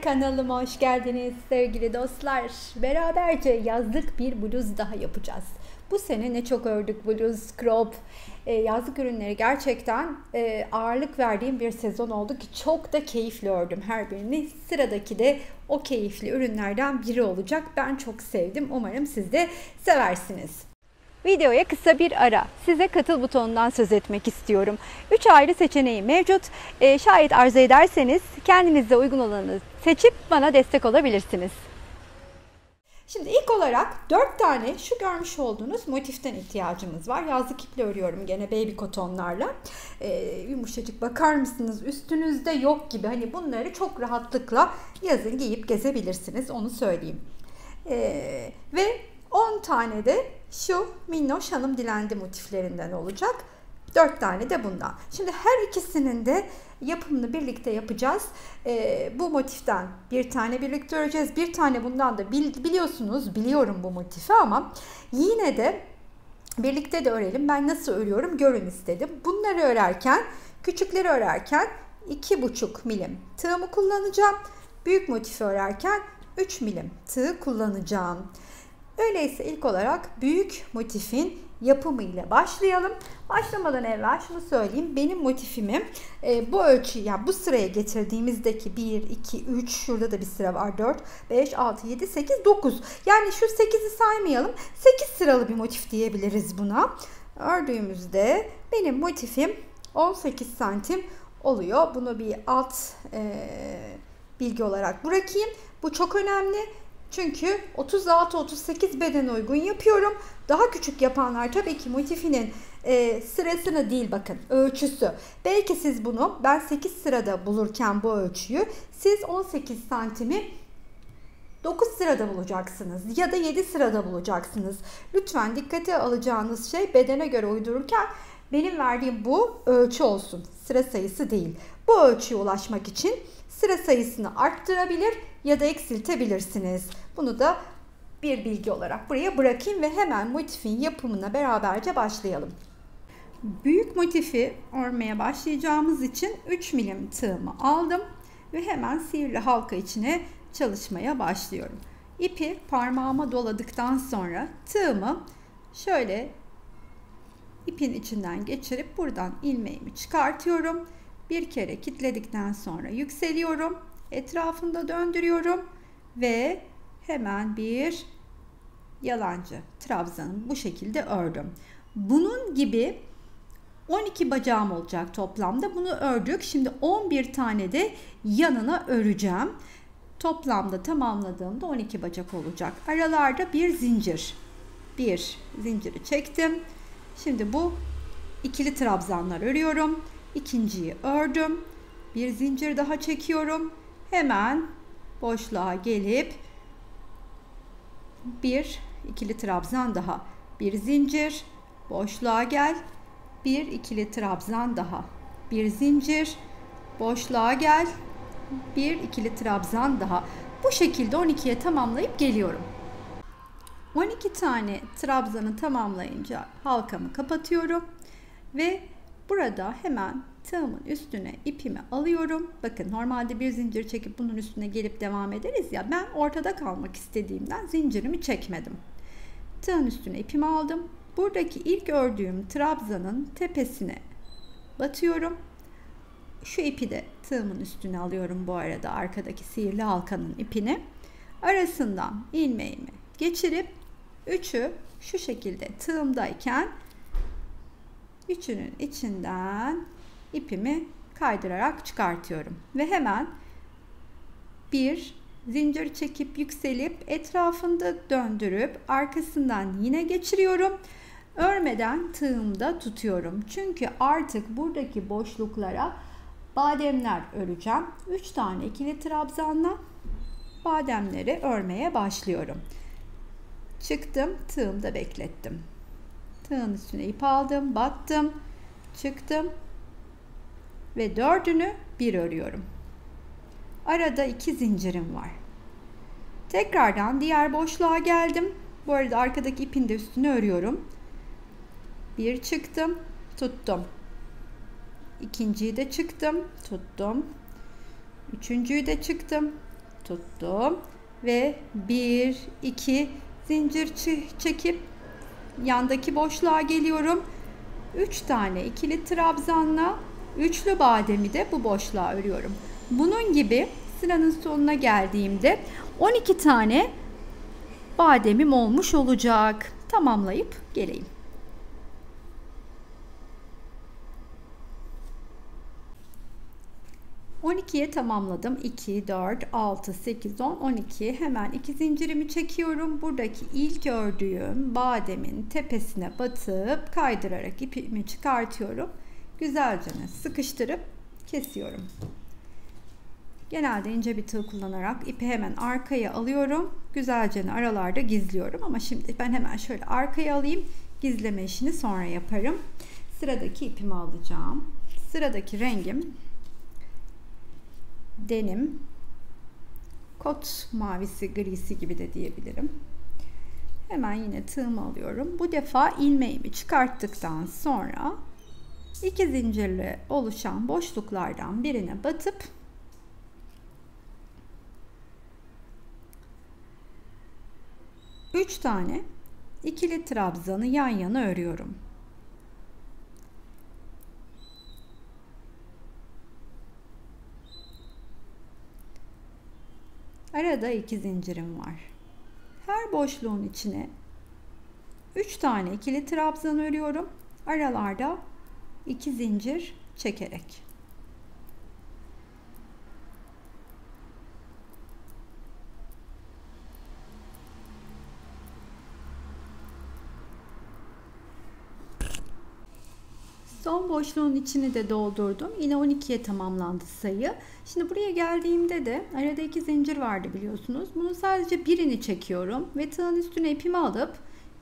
Kanalıma hoş geldiniz sevgili dostlar. Beraberce yazlık bir bluz daha yapacağız. Bu sene ne çok ördük bluz, crop, yazlık ürünleri gerçekten ağırlık verdiğim bir sezon oldu ki çok da keyifli ördüm her birini. Sıradaki de o keyifli ürünlerden biri olacak. Ben çok sevdim. Umarım siz de seversiniz. Videoya kısa bir ara. Size katıl butonundan söz etmek istiyorum. 3 ayrı seçeneği mevcut. Şayet arzu ederseniz kendinize uygun olanı seçip bana destek olabilirsiniz. Şimdi ilk olarak 4 tane şu görmüş olduğunuz motiften ihtiyacımız var. Yazlık iple örüyorum gene baby kotonlarla. Yumuşacık, bakar mısınız? Üstünüzde yok gibi. Hani bunları çok rahatlıkla yazın giyip gezebilirsiniz. Onu söyleyeyim. Ve 10 tane de şu minnoş hanım dilendi motiflerinden olacak. 4 tane de bundan. Şimdi her ikisinin de yapımını birlikte yapacağız. Bu motiften bir tane birlikte öreceğiz. Bir tane bundan da biliyorum bu motifi ama yine de birlikte de örelim. Ben nasıl örüyorum görün istedim. Bunları örerken, küçükleri örerken 2,5 milim tığımı kullanacağım. Büyük motifi örerken 3 milim tığ kullanacağım. Öyleyse ilk olarak büyük motifin yapımı ile başlayalım. Başlamadan evvel şunu söyleyeyim. Benim motifimi bu ölçüyü, yani bu sıraya getirdiğimizdeki 1, 2, 3, şurada da bir sıra var, 4, 5, 6, 7, 8, 9. Yani şu 8'i saymayalım. 8 sıralı bir motif diyebiliriz buna. Ördüğümüzde benim motifim 18 santim oluyor. Bunu bir alt bilgi olarak bırakayım. Bu çok önemli. Çünkü 36-38 beden uygun yapıyorum. Daha küçük yapanlar tabii ki motifinin sırasını değil, bakın ölçüsü. Belki siz bunu ben 8 sırada bulurken bu ölçüyü siz 18 santimi 9 sırada bulacaksınız ya da 7 sırada bulacaksınız. Lütfen dikkate alacağınız şey bedene göre uydururken benim verdiğim bu ölçü olsun. Sıra sayısı değil. Bu ölçüye ulaşmak için sıra sayısını arttırabilir ya da eksiltebilirsiniz. Bunu da bir bilgi olarak buraya bırakayım ve hemen motifin yapımına beraberce başlayalım. Büyük motifi örmeye başlayacağımız için 3 milim tığımı aldım ve hemen sihirli halka içine çalışmaya başlıyorum. İpi parmağıma doladıktan sonra tığımı şöyle ipin içinden geçirip buradan ilmeğimi çıkartıyorum. Bir kere kilitledikten sonra yükseliyorum. Etrafında döndürüyorum ve hemen bir yalancı trabzanı bu şekilde ördüm. Bunun gibi 12 bacağım olacak toplamda. Bunu ördük. Şimdi 11 tane de yanına öreceğim. Toplamda tamamladığımda 12 bacak olacak. Aralarda bir zincir. Bir zinciri çektim. Şimdi bu ikili trabzanlar örüyorum. İkinciyi ördüm. Bir zincir daha çekiyorum. Hemen boşluğa gelip bir ikili trabzan daha. Bir zincir, boşluğa gel. Bir ikili trabzan daha. Bir zincir, boşluğa gel. Bir ikili trabzan daha. Bu şekilde 12'ye tamamlayıp geliyorum. 12 tane trabzanı tamamlayınca halkamı kapatıyorum ve burada hemen tığımın üstüne ipimi alıyorum. Bakın normalde bir zincir çekip bunun üstüne gelip devam ederiz ya, ben ortada kalmak istediğimden zincirimi çekmedim. Tığın üstüne ipimi aldım. Buradaki ilk ördüğüm trabzanın tepesine batıyorum. Şu ipi de tığımın üstüne alıyorum bu arada, arkadaki sihirli halkanın ipini. Arasından ilmeğimi geçirip üçü şu şekilde tığımdayken üçünün içinden ipimi kaydırarak çıkartıyorum ve hemen bir zincir çekip yükselip etrafında döndürüp arkasından yine geçiriyorum. Örmeden tığımda tutuyorum. Çünkü artık buradaki boşluklara bademler öreceğim. 3 tane ikili trabzanla bademleri örmeye başlıyorum. Çıktım, tığımda beklettim. Tığın üstüne ip aldım, battım, çıktım ve dördünü bir örüyorum. Arada 2 zincirim var. Tekrardan diğer boşluğa geldim. Bu arada arkadaki ipin de üstüne örüyorum. Bir çıktım, tuttum. İkinciyi de çıktım, tuttum. Üçüncüyü de çıktım, tuttum ve 1 2 zincir çekip yandaki boşluğa geliyorum. 3 tane ikili trabzanla üçlü bademi de bu boşluğa örüyorum. Bunun gibi sıranın sonuna geldiğimde 12 tane bademim olmuş olacak. Tamamlayıp geleyim. 12'ye tamamladım. 2, 4, 6, 8, 10, 12. Hemen 2 zincirimi çekiyorum. Buradaki ilk ördüğüm bademin tepesine batıp kaydırarak ipimi çıkartıyorum. Güzelce sıkıştırıp kesiyorum. Genelde ince bir tığ kullanarak ipi hemen arkaya alıyorum. Güzelce aralarda gizliyorum. Ama şimdi ben hemen şöyle arkaya alayım. Gizleme işini sonra yaparım. Sıradaki ipimi alacağım. Sıradaki rengim denim, kot mavisi, grisi gibi de diyebilirim. Hemen yine tığımı alıyorum. Bu defa ilmeğimi çıkarttıktan sonra 2 zincirle oluşan boşluklardan birine batıp üç tane ikili trabzanı yan yana örüyorum. Arada 2 zincirim var. Her boşluğun içine 3 tane ikili trabzan örüyorum. Aralarda 2 zincir çekerek. Son boşluğun içini de doldurdum. Yine 12'ye tamamlandı sayı. Şimdi buraya geldiğimde de arada 2 zincir vardı biliyorsunuz. Bunun sadece birini çekiyorum ve tığın üstüne ipimi alıp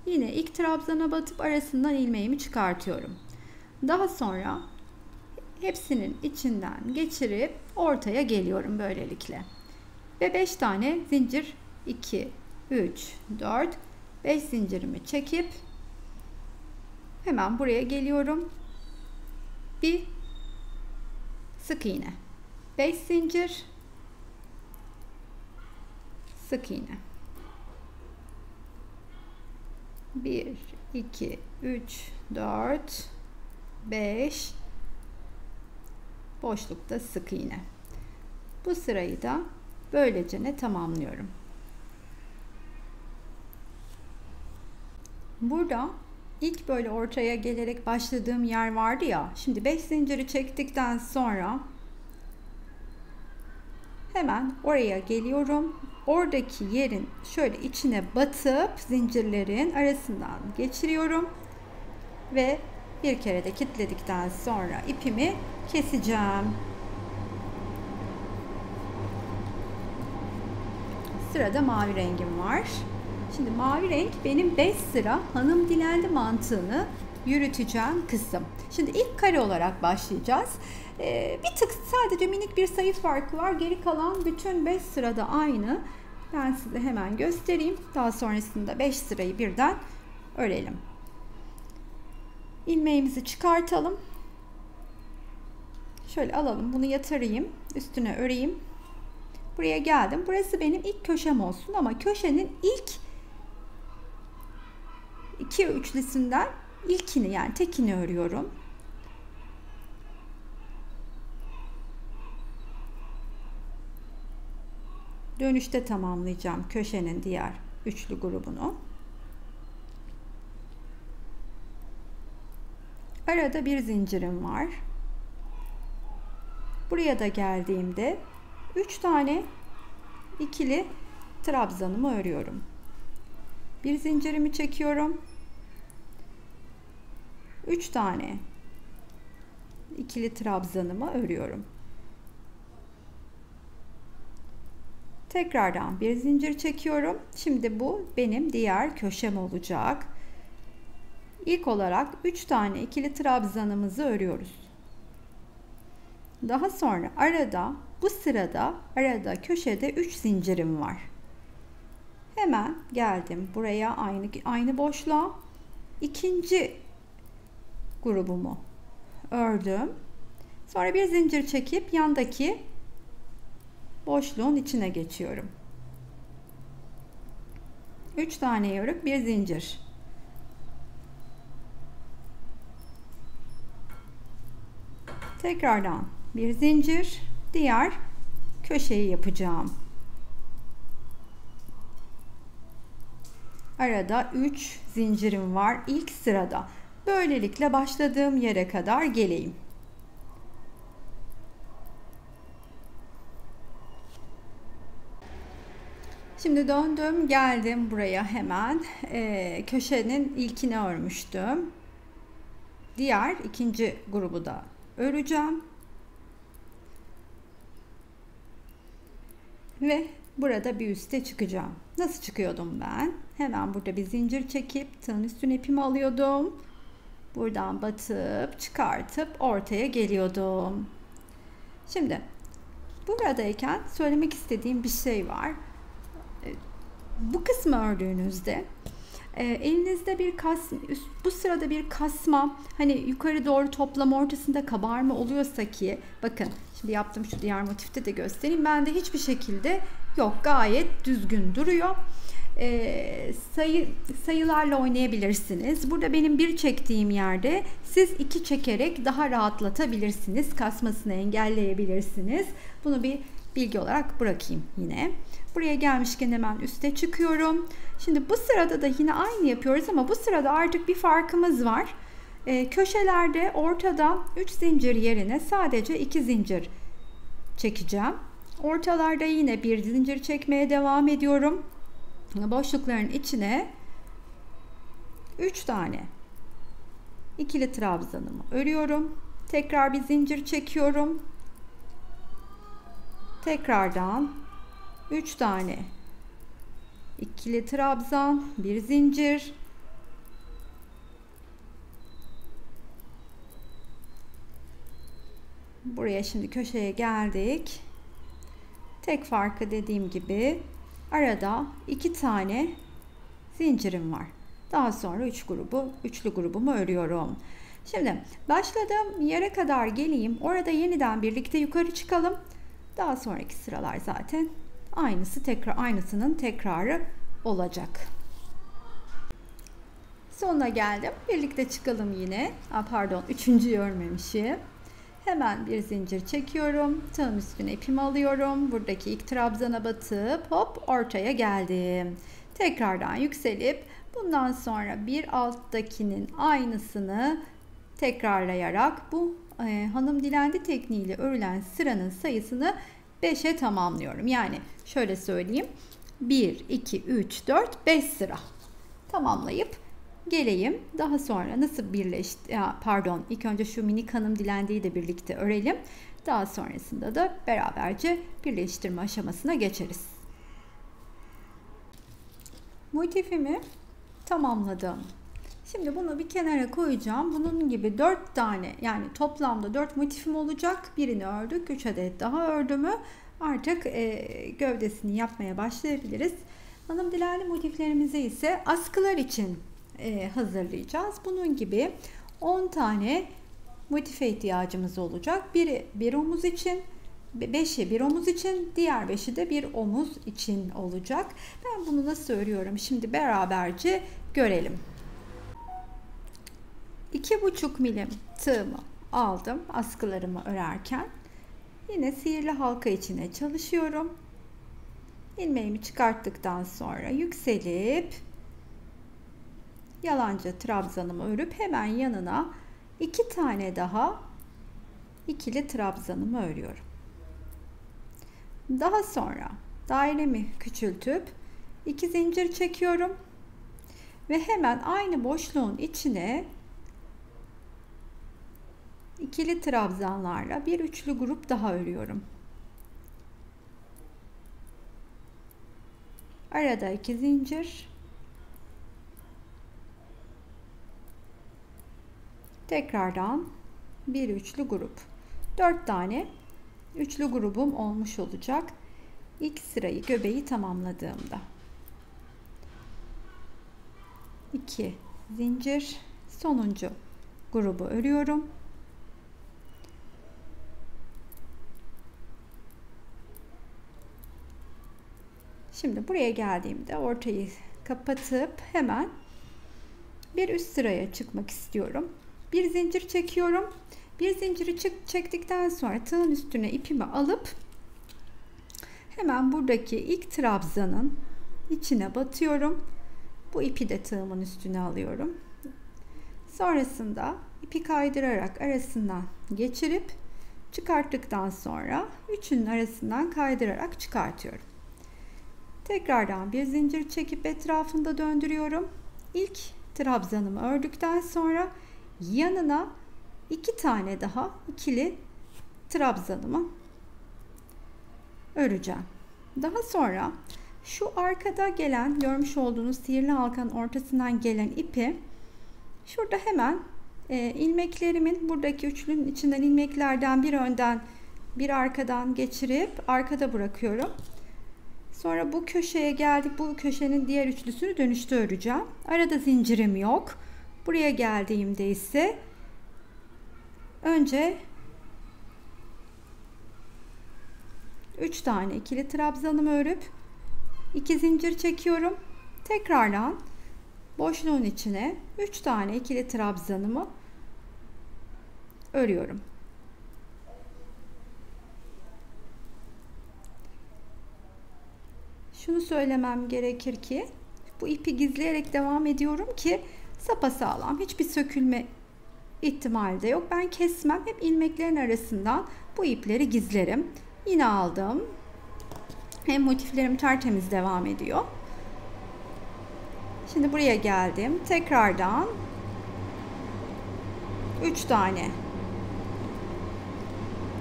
yine ilk trabzana batıp arasından ilmeğimi çıkartıyorum. Daha sonra hepsinin içinden geçirip ortaya geliyorum böylelikle. Ve 5 tane zincir, 2, 3, 4, 5 zincirimi çekip hemen buraya geliyorum. Bir sık iğne, 5 zincir, sık iğne, 1 2 3 4 5 boşlukta sık iğne. Bu sırayı da böylece tamamlıyorum. Burada İlk böyle ortaya gelerek başladığım yer vardı ya. Şimdi 5 zinciri çektikten sonra hemen oraya geliyorum. Oradaki yerin şöyle içine batıp zincirlerin arasından geçiriyorum. Ve bir kere de kilitledikten sonra ipimi keseceğim. Sırada mavi rengim var. Şimdi mavi renk benim 5 sıra hanım dilendi mantığını yürüteceğim kısım. Şimdi ilk kare olarak başlayacağız. Bir tık sadece minik bir sayı farkı var. Geri kalan bütün 5 sırada aynı. Ben size hemen göstereyim. Daha sonrasında 5 sırayı birden örelim. İlmeğimizi çıkartalım. Şöyle alalım. Bunu yatırayım. Üstüne öreyim. Buraya geldim. Burası benim ilk köşem olsun ama köşenin ilk 2 üçlüsünden ilkini yani tekini örüyorum. Dönüşte tamamlayacağım köşenin diğer üçlü grubunu. Arada bir zincirim var. Buraya da geldiğimde 3 tane ikili trabzanımı örüyorum. Bir zincirimi çekiyorum. 3 tane ikili trabzanımı örüyorum. Tekrardan bir zincir çekiyorum. Şimdi bu benim diğer köşem olacak. İlk olarak 3 tane ikili trabzanımızı örüyoruz. Daha sonra arada bu sırada arada köşede 3 zincirim var. Hemen geldim buraya aynı boşluğa. İkinci grubumu ördüm. Sonra bir zincir çekip yandaki boşluğun içine geçiyorum. 3 tane örüp bir zincir. Tekrardan bir zincir, diğer köşeyi yapacağım. Arada 3 zincirim var ilk sırada. Böylelikle başladığım yere kadar geleyim. Şimdi döndüm, geldim buraya hemen. Köşenin ilkini örmüştüm. Diğer ikinci grubu da öreceğim. Ve burada bir üste çıkacağım. Nasıl çıkıyordum ben? Hemen burada bir zincir çekip tığın üstüne ipimi alıyordum. Buradan batıp çıkartıp ortaya geliyordum. Şimdi buradayken söylemek istediğim bir şey var. Bu kısmı ördüğünüzde elinizde bir bu sırada bir kasma, hani yukarı doğru toplama, ortasında kabarma oluyorsa ki, bakın şimdi yaptım, şu diğer motifte de göstereyim. Bende hiçbir şekilde yok, gayet düzgün duruyor. Sayılarla oynayabilirsiniz. Burada benim bir çektiğim yerde siz 2 çekerek daha rahatlatabilirsiniz. Kasmasını engelleyebilirsiniz. Bunu bir bilgi olarak bırakayım yine. Buraya gelmişken hemen üste çıkıyorum. Şimdi bu sırada da yine aynı yapıyoruz ama bu sırada artık bir farkımız var. Köşelerde ortada 3 zincir yerine sadece 2 zincir çekeceğim. Ortalarda yine bir zincir çekmeye devam ediyorum. Boşlukların içine 3 tane ikili trabzanımı örüyorum. Tekrar bir zincir çekiyorum. Tekrardan 3 tane ikili trabzan, bir zincir. Buraya şimdi köşeye geldik. Tek farkı dediğim gibi arada 2 tane zincirim var. Daha sonra üçlü grubumu örüyorum. Şimdi başladığım yere kadar geleyim. Orada yeniden birlikte yukarı çıkalım. Daha sonraki sıralar zaten aynısının tekrarı olacak. Sonuna geldim. Birlikte çıkalım yine. Pardon, üçüncüyü örmemişim. Hemen bir zincir çekiyorum. Tığın üstüne ipimi alıyorum. Buradaki ilk trabzana batıp hop ortaya geldim. Tekrardan yükselip bundan sonra bir alttakinin aynısını tekrarlayarak bu hanım dilendi tekniğiyle örülen sıranın sayısını 5'e tamamlıyorum. Yani şöyle söyleyeyim. 1, 2, 3, 4, 5 sıra tamamlayıp geleyim. Daha sonra nasıl ilk önce şu minik hanım dilendiği de birlikte örelim. Daha sonrasında da beraberce birleştirme aşamasına geçeriz. Motifimi tamamladım. Şimdi bunu bir kenara koyacağım. Bunun gibi 4 tane, yani toplamda 4 motifim olacak. Birini ördük. 3 adet daha ördümü. Artık gövdesini yapmaya başlayabiliriz. Hanım dilendi motiflerimizi ise askılar için hazırlayacağız. Bunun gibi 10 tane motife ihtiyacımız olacak. Biri bir omuz için, 5'i bir omuz için, diğer 5'i de bir omuz için olacak. Ben bunu nasıl örüyorum? Şimdi beraberce görelim. 2,5 milim tığımı aldım askılarımı örerken. Yine sihirli halka içine çalışıyorum. İlmeğimi çıkarttıktan sonra yükselip yalancı trabzanımı örüp hemen yanına 2 tane daha ikili trabzanımı örüyorum. Daha sonra dairemi küçültüp 2 zincir çekiyorum ve hemen aynı boşluğun içine ikili trabzanlarla bir üçlü grup daha örüyorum. Arada 2 zincir, tekrardan bir üçlü grup. 4 tane üçlü grubum olmuş olacak ilk sırayı, göbeği tamamladığımda. 2 zincir, sonuncu grubu örüyorum. Şimdi buraya geldiğimde ortayı kapatıp hemen bir üst sıraya çıkmak istiyorum. Bir zincir çekiyorum. Bir zinciri çektikten sonra tığın üstüne ipimi alıp hemen buradaki ilk trabzanın içine batıyorum. Bu ipi de tığımın üstüne alıyorum. Sonrasında ipi kaydırarak arasından geçirip çıkarttıktan sonra üçünün arasından kaydırarak çıkartıyorum. Tekrardan bir zincir çekip etrafında döndürüyorum. İlk trabzanımı ördükten sonra yanına 2 tane daha ikili trabzanımı öreceğim. Daha sonra şu arkada gelen, görmüş olduğunuz sihirli halkanın ortasından gelen ipi şurada hemen ilmeklerimin, buradaki üçlünün içinden ilmeklerden bir önden bir arkadan geçirip arkada bırakıyorum. Sonra bu köşeye geldik. Bu köşenin diğer üçlüsünü dönüşte öreceğim. Arada zincirim yok. Buraya geldiğimde ise önce 3 tane ikili trabzanımı örüp 2 zincir çekiyorum. Tekrardan boşluğun içine 3 tane ikili trabzanımı örüyorum. Şunu söylemem gerekir ki bu ipi gizleyerek devam ediyorum ki sapasağlam, hiçbir sökülme ihtimali de yok. Ben kesmem, hep ilmeklerin arasından bu ipleri gizlerim. Yine aldım. Hem motiflerim tertemiz devam ediyor. Şimdi buraya geldim. Tekrardan 3 tane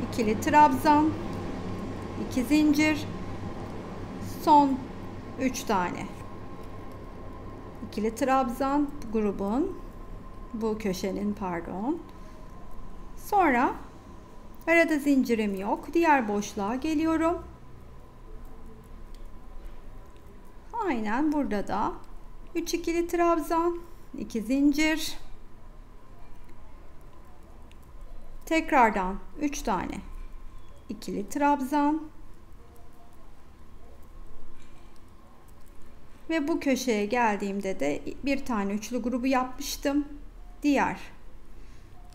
ikili trabzan, 2 zincir, son 3 tane ikili trabzan grubun, bu köşenin pardon. Sonra arada zincirim yok. Diğer boşluğa geliyorum. Aynen burada da 3 ikili trabzan, 2 zincir. Tekrardan 3 tane ikili trabzan. Ve bu köşeye geldiğimde de bir tane üçlü grubu yapmıştım. Diğer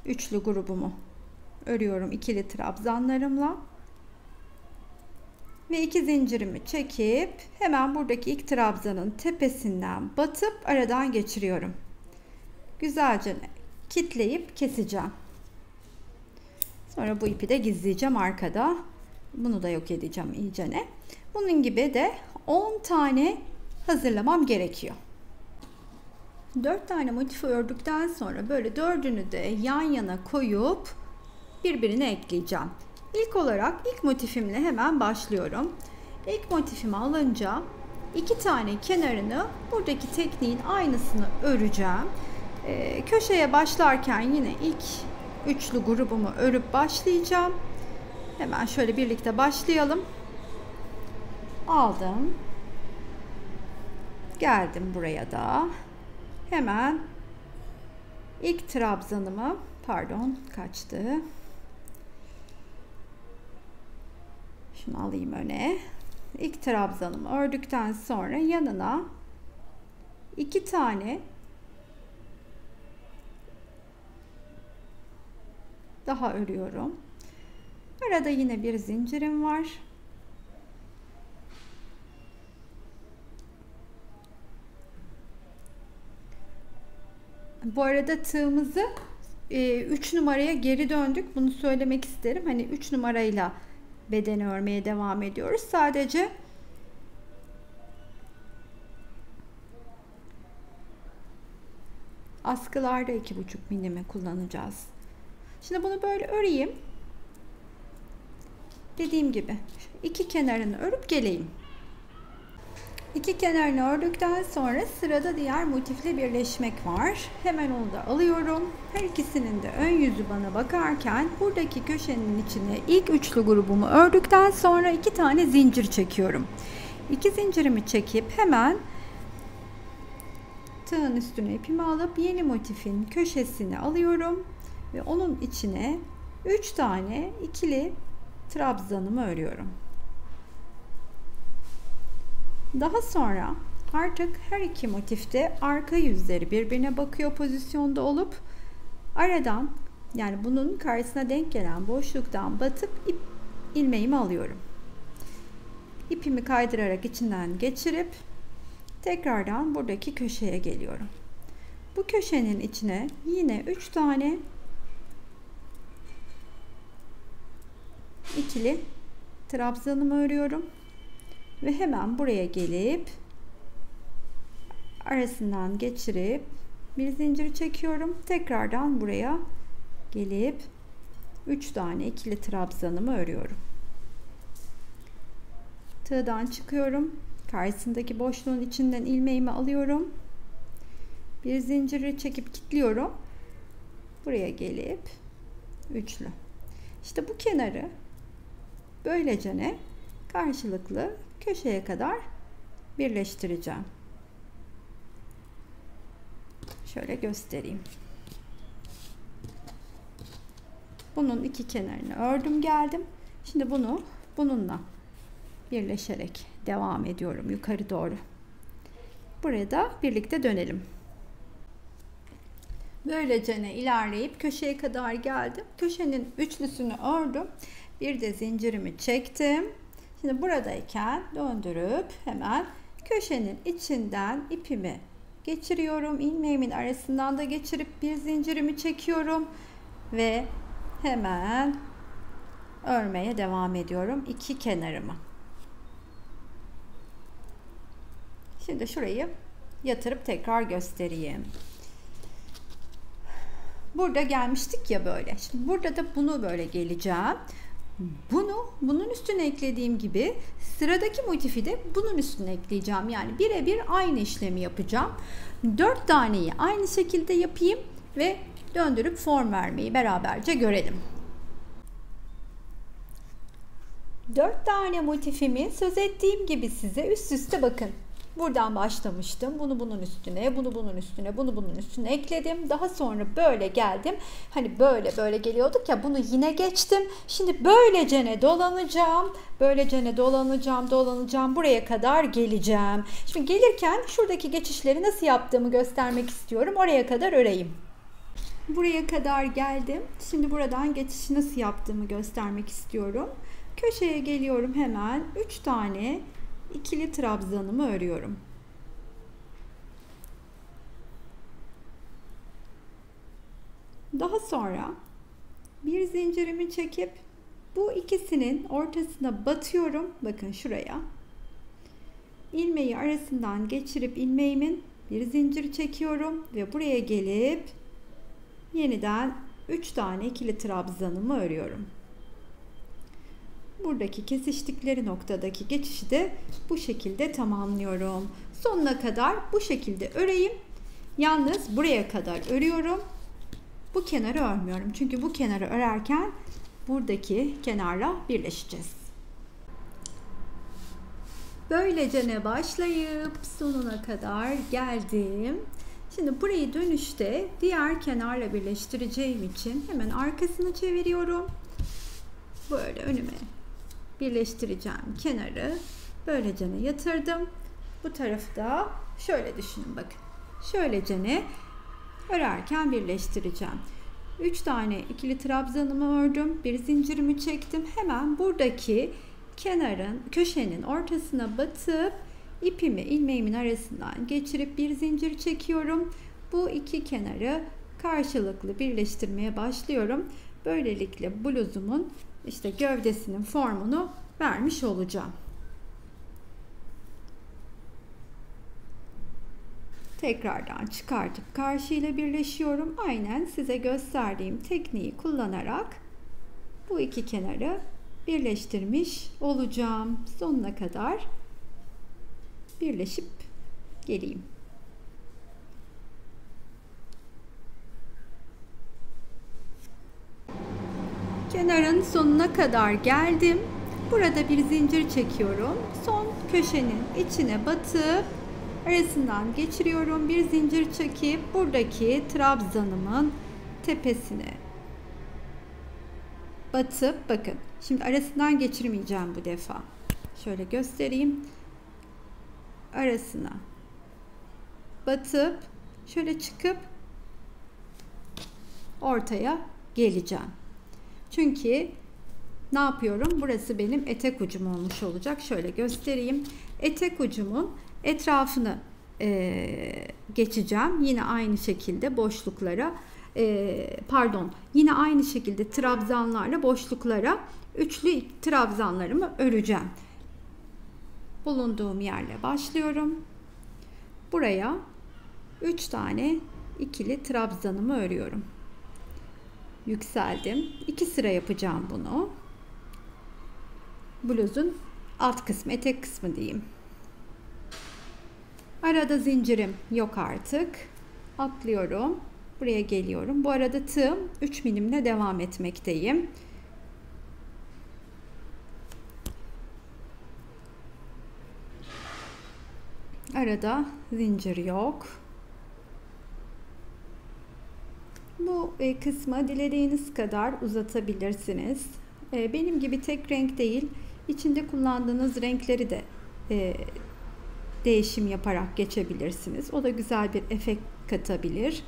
üçlü grubumu örüyorum ikili trabzanlarımla. Ve 2 zincirimi çekip hemen buradaki ilk trabzanın tepesinden batıp aradan geçiriyorum. Güzelce kitleyip keseceğim. Sonra bu ipi de gizleyeceğim arkada. Bunu da yok edeceğim iyicene. Bunun gibi de 10 tane hazırlamam gerekiyor. 4 tane motifi ördükten sonra böyle dördünü de yan yana koyup birbirine ekleyeceğim. İlk olarak ilk motifimle hemen başlıyorum. İlk motifimi alınca 2 tane kenarını buradaki tekniğin aynısını öreceğim. Köşeye başlarken yine ilk üçlü grubumu örüp başlayacağım. Hemen şöyle birlikte başlayalım. Aldım. Geldim buraya da. Hemen ilk trabzanımı, pardon kaçtı. Şunu alayım öne. İlk trabzanımı ördükten sonra yanına 2 tane daha örüyorum. Arada yine bir zincirim var. Bu arada tığımızı 3 numaraya geri döndük. Bunu söylemek isterim. Hani 3 numarayla bedeni örmeye devam ediyoruz. Sadece askılarda 2,5 milimi kullanacağız. Şimdi bunu böyle öreyim. Dediğim gibi iki kenarını örüp geleyim. İki kenarını ördükten sonra sırada diğer motifle birleşmek var. Hemen onu da alıyorum. Her ikisinin de ön yüzü bana bakarken buradaki köşenin içine ilk üçlü grubumu ördükten sonra 2 tane zincir çekiyorum. 2 zincirimi çekip hemen tığın üstüne ipimi alıp yeni motifin köşesini alıyorum ve onun içine 3 tane ikili trabzanımı örüyorum. Daha sonra artık her iki motifte arka yüzleri birbirine bakıyor pozisyonda olup aradan, yani bunun karşısına denk gelen boşluktan batıp ilmeğimi alıyorum. İpimi kaydırarak içinden geçirip tekrardan buradaki köşeye geliyorum. Bu köşenin içine yine 3 tane ikili trabzanımı örüyorum ve hemen buraya gelip arasından geçirip bir zincir çekiyorum. Tekrardan buraya gelip 3 tane ikili trabzanımı örüyorum. Tığdan çıkıyorum. Karşısındaki boşluğun içinden ilmeğimi alıyorum. Bir zinciri çekip kilitliyorum. Buraya gelip üçlü. İşte bu kenarı böylece karşılıklı köşeye kadar birleştireceğim. Şöyle göstereyim. Bunun iki kenarını ördüm geldim. Şimdi bunu bununla birleşerek devam ediyorum yukarı doğru. Buraya da birlikte dönelim. Böylece ilerleyip köşeye kadar geldim. Köşenin üçlüsünü ördüm. Bir de zincirimi çektim. Şimdi buradayken döndürüp hemen köşenin içinden ipimi geçiriyorum. İlmeğimin arasından da geçirip bir zincirimi çekiyorum ve hemen örmeye devam ediyorum iki kenarımı. Şimdi şurayı yatırıp tekrar göstereyim. Burada gelmiştik ya böyle. Şimdi burada da bunu böyle geleceğim. Bunun üstüne eklediğim gibi sıradaki motifi de bunun üstüne ekleyeceğim. Yani birebir aynı işlemi yapacağım. 4 taneyi aynı şekilde yapayım ve döndürüp form vermeyi beraberce görelim. 4 tane motifimi söz ettiğim gibi size üst üste bakın. Buradan başlamıştım. Bunu bunun üstüne, bunu bunun üstüne, bunu bunun üstüne ekledim. Daha sonra böyle geldim. Hani böyle geliyorduk ya, bunu yine geçtim. Şimdi böylece dolanacağım. Böylece dolanacağım. Buraya kadar geleceğim. Şimdi gelirken şuradaki geçişleri nasıl yaptığımı göstermek istiyorum. Oraya kadar öreyim. Buraya kadar geldim. Şimdi buradan geçişi nasıl yaptığımı göstermek istiyorum. Köşeye geliyorum hemen. 3 tane ikili trabzanımı örüyorum. Daha sonra bir zincirimi çekip bu ikisinin ortasına batıyorum. Bakın şuraya. İlmeği arasından geçirip ilmeğimin bir zincir çekiyorum ve buraya gelip yeniden 3 tane ikili trabzanımı örüyorum. Buradaki kesiştikleri noktadaki geçişi de bu şekilde tamamlıyorum. Sonuna kadar bu şekilde öreyim. Yalnız buraya kadar örüyorum. Bu kenarı örmüyorum. Çünkü bu kenarı örerken buradaki kenarla birleşeceğiz. Böylece başlayıp sonuna kadar geldim. Şimdi burayı dönüşte diğer kenarla birleştireceğim için hemen arkasını çeviriyorum. Böyle önüme birleştireceğim kenarı böylece yatırdım. Bu tarafı da şöyle düşünün bakın. Şöylece örerken birleştireceğim. 3 tane ikili trabzanımı ördüm. Bir zincirimi çektim. Hemen buradaki köşenin ortasına batıp ipimi ilmeğimin arasından geçirip bir zincir çekiyorum. Bu iki kenarı karşılıklı birleştirmeye başlıyorum. Böylelikle bluzumun işte gövdesinin formunu vermiş olacağım. Tekrardan çıkartıp karşıyla birleşiyorum. Aynen size gösterdiğim tekniği kullanarak bu iki kenarı birleştirmiş olacağım. Sonuna kadar birleşip geleyim. Kenarın sonuna kadar geldim. Burada bir zincir çekiyorum. Son köşenin içine batıp arasından geçiriyorum. Bir zincir çekip buradaki trabzanımın tepesine batıp bakın. Şimdi arasından geçirmeyeceğim bu defa. Şöyle göstereyim. arasına batıp şöyle çıkıp ortaya geleceğim. Çünkü ne yapıyorum? Burası benim etek ucum olmuş olacak. Şöyle göstereyim. Etek ucumun etrafını geçeceğim. Yine aynı şekilde boşluklara yine aynı şekilde trabzanlarla boşluklara üçlü trabzanlarımı öreceğim. Bulunduğum yerle başlıyorum. Buraya 3 tane ikili trabzanımı örüyorum. Yükseldim. 2 sıra yapacağım bunu. Bluzun alt kısmı, etek kısmı diyeyim. Arada zincirim yok artık. Atlıyorum. Buraya geliyorum. Bu arada tığım 3 milimle devam etmekteyim. Arada zincir yok. Bu kısmı dilediğiniz kadar uzatabilirsiniz. Benim gibi tek renk değil, içinde kullandığınız renkleri de değişim yaparak geçebilirsiniz. O da güzel bir efekt katabilir.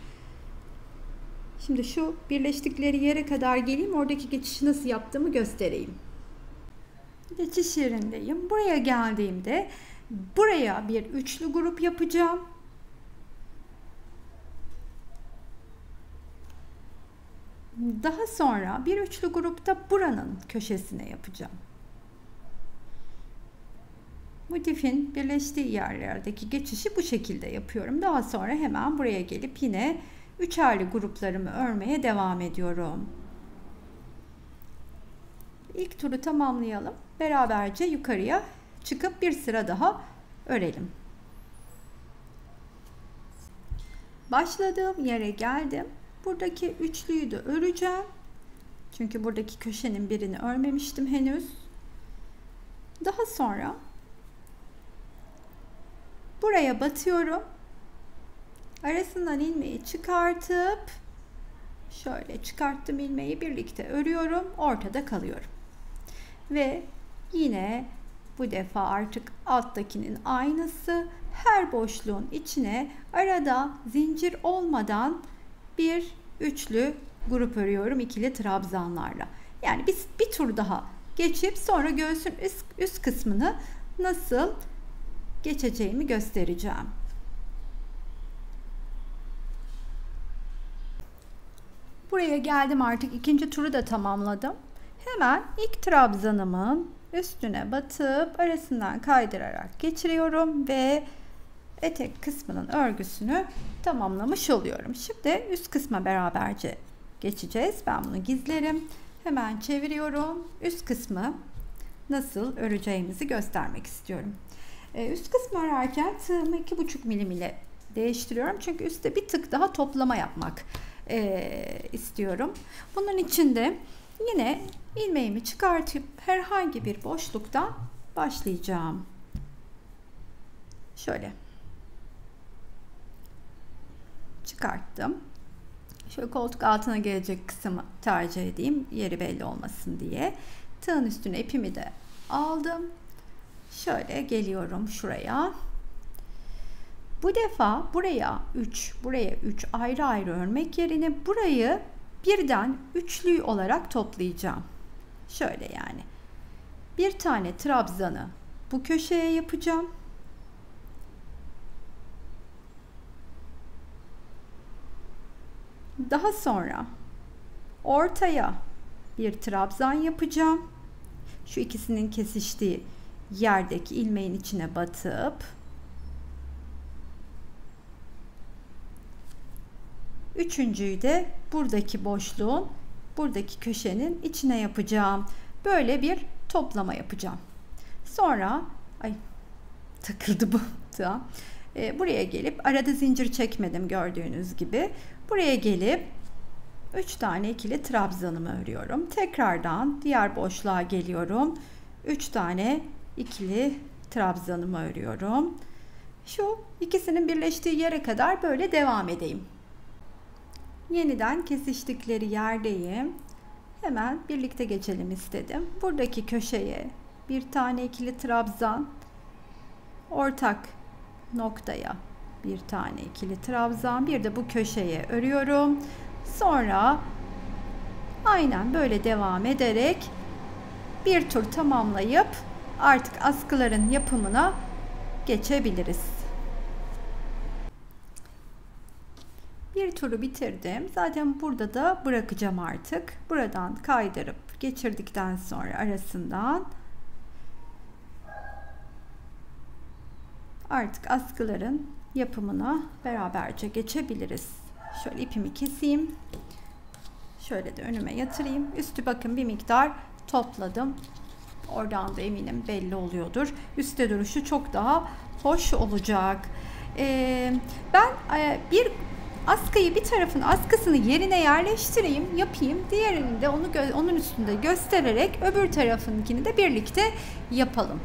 Şimdi şu birleştikleri yere kadar geleyim. Oradaki geçişi nasıl yaptığımı göstereyim. Geçiş yerindeyim. Buraya geldiğimde buraya bir üçlü grup yapacağım. Daha sonra bir üçlü grupta buranın köşesine yapacağım. Motifin birleştiği yerlerdeki geçişi bu şekilde yapıyorum. Daha sonra hemen buraya gelip yine üçerli gruplarımı örmeye devam ediyorum. İlk turu tamamlayalım. Beraberce yukarıya çıkıp bir sıra daha örelim. Başladığım yere geldim. Buradaki üçlüyü de öreceğim. Çünkü buradaki köşenin birini örmemiştim henüz. Daha sonra buraya batıyorum. Arasından ilmeği çıkartıp şöyle çıkarttım ilmeği, birlikte örüyorum. Ortada kalıyorum. Ve yine bu defa artık alttakinin aynısı. Her boşluğun içine arada zincir olmadan bir üçlü grup örüyorum ikili trabzanlarla. Yani bir tur daha geçip sonra göğsün üst kısmını nasıl geçeceğimi göstereceğim. Buraya geldim, artık ikinci turu da tamamladım. Hemen ilk trabzanımın üstüne batıp arasından kaydırarak geçiriyorum ve etek kısmının örgüsünü tamamlamış oluyorum. Şimdi üst kısma beraberce geçeceğiz. Ben bunu gizlerim. Hemen çeviriyorum. Üst kısmı nasıl öreceğimizi göstermek istiyorum. Üst kısmı örerken tığımı 2,5 milim ile değiştiriyorum. Çünkü üstte bir tık daha toplama yapmak istiyorum. Bunun için de yine ilmeğimi çıkartıp herhangi bir boşluktan başlayacağım. Şöyle çıkarttım. Şöyle koltuk altına gelecek kısmı tercih edeyim, yeri belli olmasın diye. Tığın üstüne ipimi de aldım. Şöyle geliyorum şuraya. Bu defa buraya 3 ayrı ayrı örmek yerine burayı birden üçlü olarak toplayacağım. Şöyle yani. Bir tane trabzanı bu köşeye yapacağım. Daha sonra ortaya bir trabzan yapacağım. Şu ikisinin kesiştiği yerdeki ilmeğin içine batıp üçüncüyü de buradaki boşluğun, buradaki köşenin içine yapacağım. Böyle bir toplama yapacağım. Sonra takıldı bu tığa. Buraya gelip arada zincir çekmedim gördüğünüz gibi. Buraya gelip 3 tane ikili trabzanımı örüyorum. Tekrardan diğer boşluğa geliyorum. 3 tane ikili trabzanımı örüyorum. Şu ikisinin birleştiği yere kadar böyle devam edeyim. Yeniden kesiştikleri yerdeyim. Hemen birlikte geçelim istedim. Buradaki köşeye bir tane ikili trabzan, ortak noktaya bir tane ikili trabzan, bir de bu köşeye örüyorum. Sonra aynen böyle devam ederek bir tur tamamlayıp artık askıların yapımına geçebiliriz. Bir turu bitirdim. Zaten burada da bırakacağım artık. Buradan kaydırıp geçirdikten sonra arasından artık askıların yapımına beraberce geçebiliriz. Şöyle ipimi keseyim. Şöyle de önüme yatırayım. Üstü bakın bir miktar topladım. Oradan da eminim belli oluyordur. Üstte duruşu çok daha hoş olacak. Ben bir askıyı, bir tarafın askısını yerine yerleştireyim, yapayım. Diğerini de onun üstünde göstererek öbür tarafınkini de birlikte yapalım.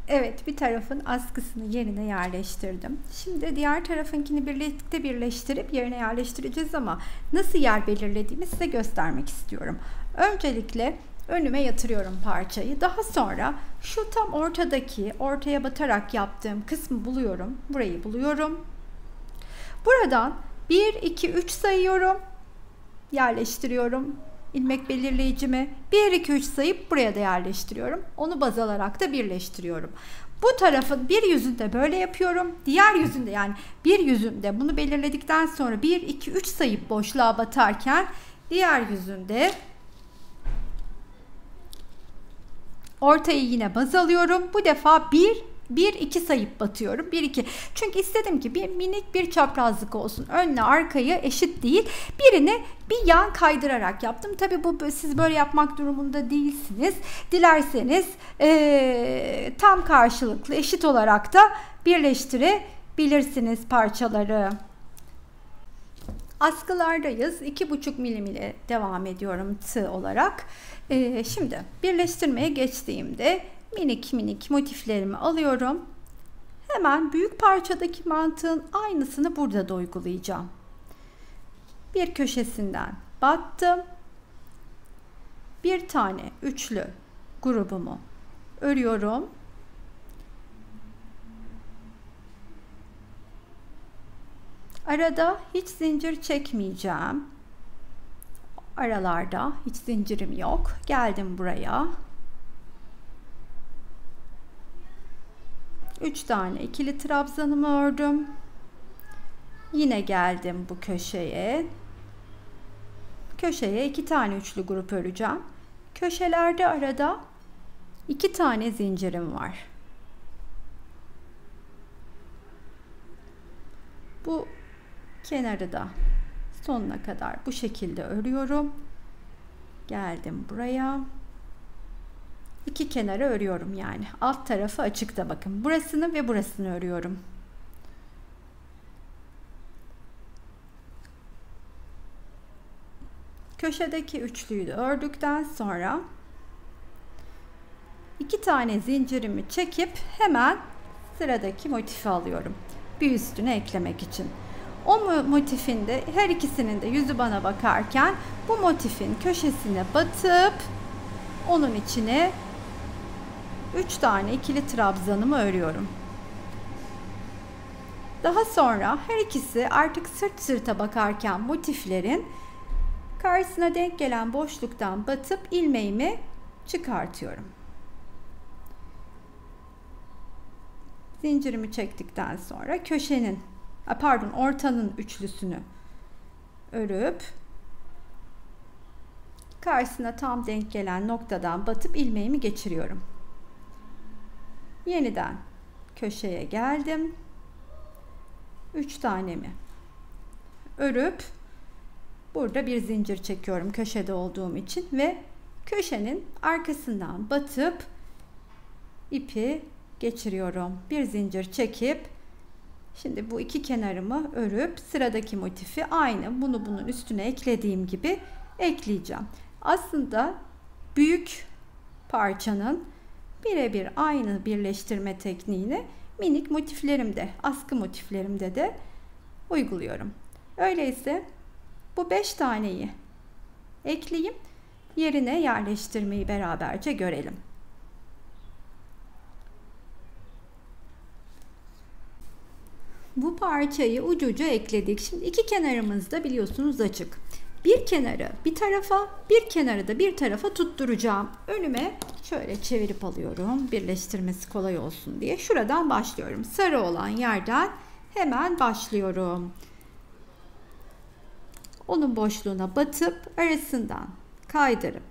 Evet, bir tarafın askısını yerine yerleştirdim. Şimdi diğer tarafınkini birlikte birleştirip yerine yerleştireceğiz ama nasıl yer belirlediğimi size göstermek istiyorum. Öncelikle önüme yatırıyorum parçayı. Daha sonra şu tam ortaya batarak yaptığım kısmı buluyorum. Burayı buluyorum. Buradan 1, 2, 3 sayıyorum. Yerleştiriyorum ilmek belirleyicimi. 1, 2, 3 sayıp buraya da yerleştiriyorum. Onu baz alarak da birleştiriyorum. Bu tarafın bir yüzünde böyle yapıyorum. Diğer yüzünde, yani bir yüzünde bunu belirledikten sonra 1, 2, 3 sayıp boşluğa batarken diğer yüzünde ortayı yine baz alıyorum. Bu defa 1, 2 sayıp batıyorum. 1, 2. Çünkü istedim ki bir minik bir çaprazlık olsun. Önle arkayı eşit değil. Birini bir yan kaydırarak yaptım. Tabi siz böyle yapmak durumunda değilsiniz. Dilerseniz tam karşılıklı eşit olarak da birleştirebilirsiniz parçaları. Askılardayız. 2,5 milim ile devam ediyorum tığ olarak. Şimdi birleştirmeye geçtiğimde minik minik motiflerimi alıyorum. Hemen büyük parçadaki mantığın aynısını burada da uygulayacağım. Bir köşesinden battım. Bir tane üçlü grubumu örüyorum. Arada hiç zincir çekmeyeceğim. Aralarda hiç zincirim yok. Geldim buraya. 3 tane ikili trabzanımı ördüm. Yine geldim bu köşeye. Köşeye 2 tane üçlü grup öreceğim. Köşelerde arada 2 tane zincirim var. Bu kenarı da sonuna kadar bu şekilde örüyorum. Geldim buraya. 2 kenarı örüyorum yani. Alt tarafı açıkta bakın. Burasını ve burasını örüyorum. Köşedeki üçlüyü de ördükten sonra 2 tane zincirimi çekip hemen sıradaki motifi alıyorum. Bir üstüne eklemek için. O motifin de her ikisinin de yüzü bana bakarken bu motifin köşesine batıp onun içine 3 tane ikili trabzanımı örüyorum. Daha sonra her ikisi artık sırt sırta bakarken motiflerin karşısına denk gelen boşluktan batıp ilmeğimi çıkartıyorum. Zincirimi çektikten sonra ortanın üçlüsünü örüp karşısına tam denk gelen noktadan batıp ilmeğimi geçiriyorum. Yeniden köşeye geldim. 3 tanemi örüp burada bir zincir çekiyorum köşede olduğum için ve köşenin arkasından batıp ipi geçiriyorum. Bir zincir çekip şimdi bu iki kenarımı örüp sıradaki motifi aynı bunun üstüne eklediğim gibi ekleyeceğim. Aslında büyük parçanın birebir aynı birleştirme tekniğini minik motiflerimde, askı motiflerimde de uyguluyorum. Öyleyse bu 5 taneyi ekleyeyim, yerine yerleştirmeyi beraberce görelim. bu parçayı ucu uca ekledik. Şimdi iki kenarımız da biliyorsunuz açık. Bir kenarı bir tarafa, bir kenarı da bir tarafa tutturacağım. Önüme şöyle çevirip alıyorum. Birleştirmesi kolay olsun diye. Şuradan başlıyorum. Sarı olan yerden hemen başlıyorum. Onun boşluğuna batıp arasından kaydırıp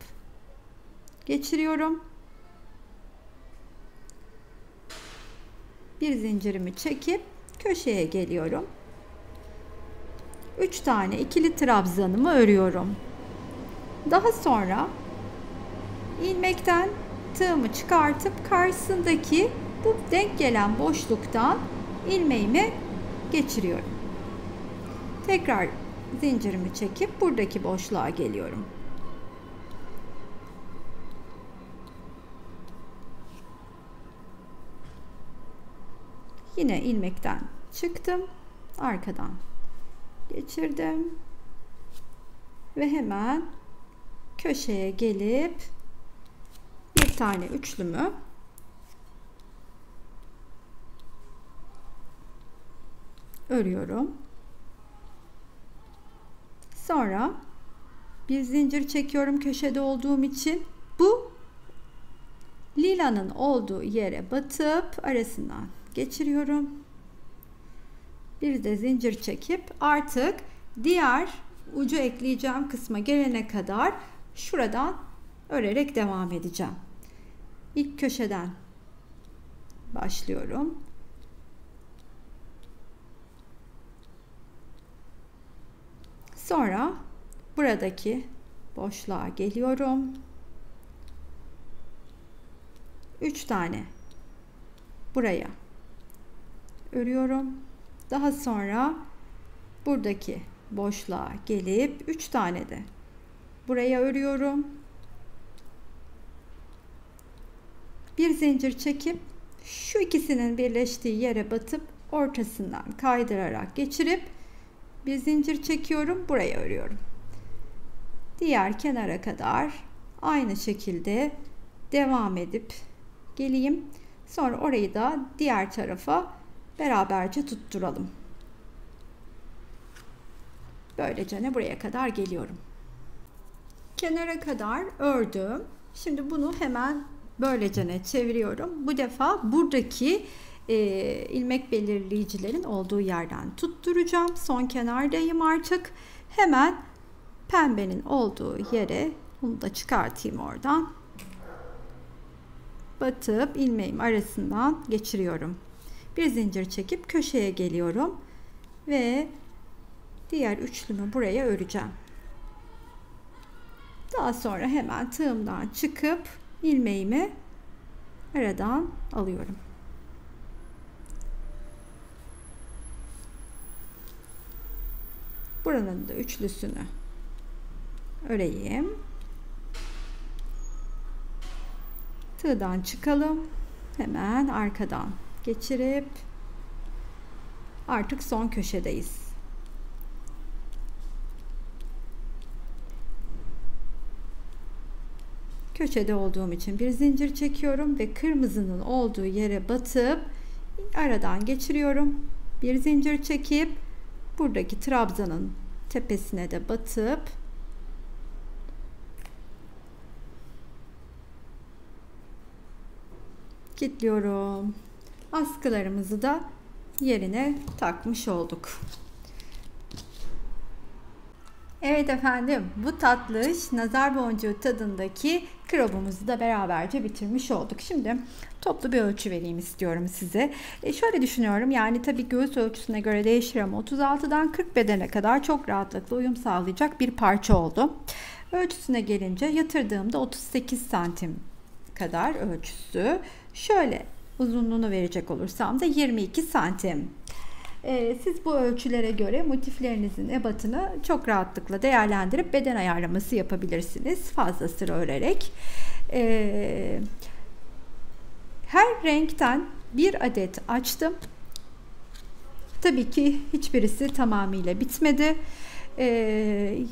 geçiriyorum. Bir zincirimi çekip köşeye geliyorum. 3 tane ikili trabzanımı örüyorum. Daha sonra ilmekten tığımı çıkartıp karşısındaki bu denk gelen boşluktan ilmeğimi geçiriyorum. Tekrar zincirimi çekip buradaki boşluğa geliyorum. Yine ilmekten çıktım, arkadan geçirdim ve hemen köşeye gelip bir tane üçlümü örüyorum. Sonra bir zincir çekiyorum köşede olduğum için. Bu lilanın olduğu yere batıp arasından geçiriyorum. Bir de zincir çekip artık diğer ucu ekleyeceğim kısma gelene kadar şuradan örerek devam edeceğim. İlk köşeden başlıyorum. Sonra buradaki boşluğa geliyorum. 3 tane buraya örüyorum. Daha sonra buradaki boşluğa gelip 3 tane de buraya örüyorum. Bir zincir çekip şu ikisinin birleştiği yere batıp ortasından kaydırarak geçirip bir zincir çekiyorum, buraya örüyorum. Diğer kenara kadar aynı şekilde devam edip geleyim. Sonra orayı da diğer tarafa beraberce tutturalım. Böylece buraya kadar geliyorum. Kenara kadar ördüm. Şimdi bunu hemen böylece çeviriyorum. Bu defa buradaki ilmek belirleyicilerin olduğu yerden tutturacağım. Son kenardayım artık. Hemen pembenin olduğu yere bunu da çıkartayım oradan. Batıp ilmeğim arasından geçiriyorum. Bir zincir çekip köşeye geliyorum ve diğer üçlümü buraya öreceğim. Daha sonra hemen tığımdan çıkıp ilmeğimi aradan alıyorum. Buranın da üçlüsünü öreyim. Tığdan çıkalım. Hemen arkadan geçirip artık son köşedeyiz. Köşede olduğum için bir zincir çekiyorum ve kırmızının olduğu yere batıp aradan geçiriyorum. Bir zincir çekip buradaki trabzanın tepesine de batıp kilitliyorum. Askılarımızı da yerine takmış olduk. Evet efendim, bu tatlış nazar boncuğu tadındaki krobumuzu da beraberce bitirmiş olduk. Şimdi toplu bir ölçü vereyim istiyorum size. Şöyle düşünüyorum, yani tabii göğüs ölçüsüne göre değişir ama 36'dan 40 bedene kadar çok rahatlıkla uyum sağlayacak bir parça oldu. Ölçüsüne gelince yatırdığımda 38 santim kadar ölçüsü. Şöyle uzunluğunu verecek olursam da 22 santim. Siz bu ölçülere göre motiflerinizin ebatını çok rahatlıkla değerlendirip beden ayarlaması yapabilirsiniz. Fazla sıra örerek. Her renkten bir adet açtım. Tabii ki hiçbirisi tamamıyla bitmedi.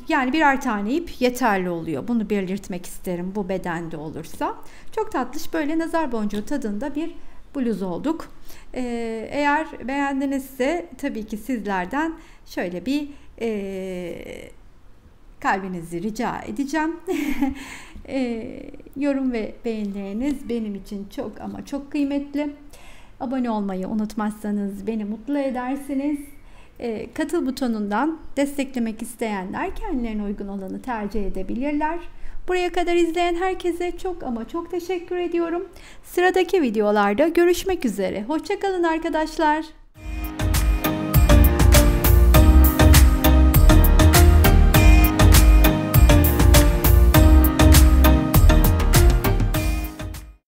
Yani birer tane ip yeterli oluyor. Bunu belirtmek isterim bu bedende olursa. Çok tatlış böyle nazar boncuğu tadında bir bluz olduk. Eğer beğendinizse tabii ki sizlerden şöyle bir kalbinizi rica edeceğim. Yorum ve beğenileriniz benim için çok ama çok kıymetli. Abone olmayı unutmazsanız beni mutlu edersiniz. Katıl butonundan desteklemek isteyenler kendilerine uygun olanı tercih edebilirler. Buraya kadar izleyen herkese çok ama çok teşekkür ediyorum. Sıradaki videolarda görüşmek üzere. Hoşça kalın arkadaşlar.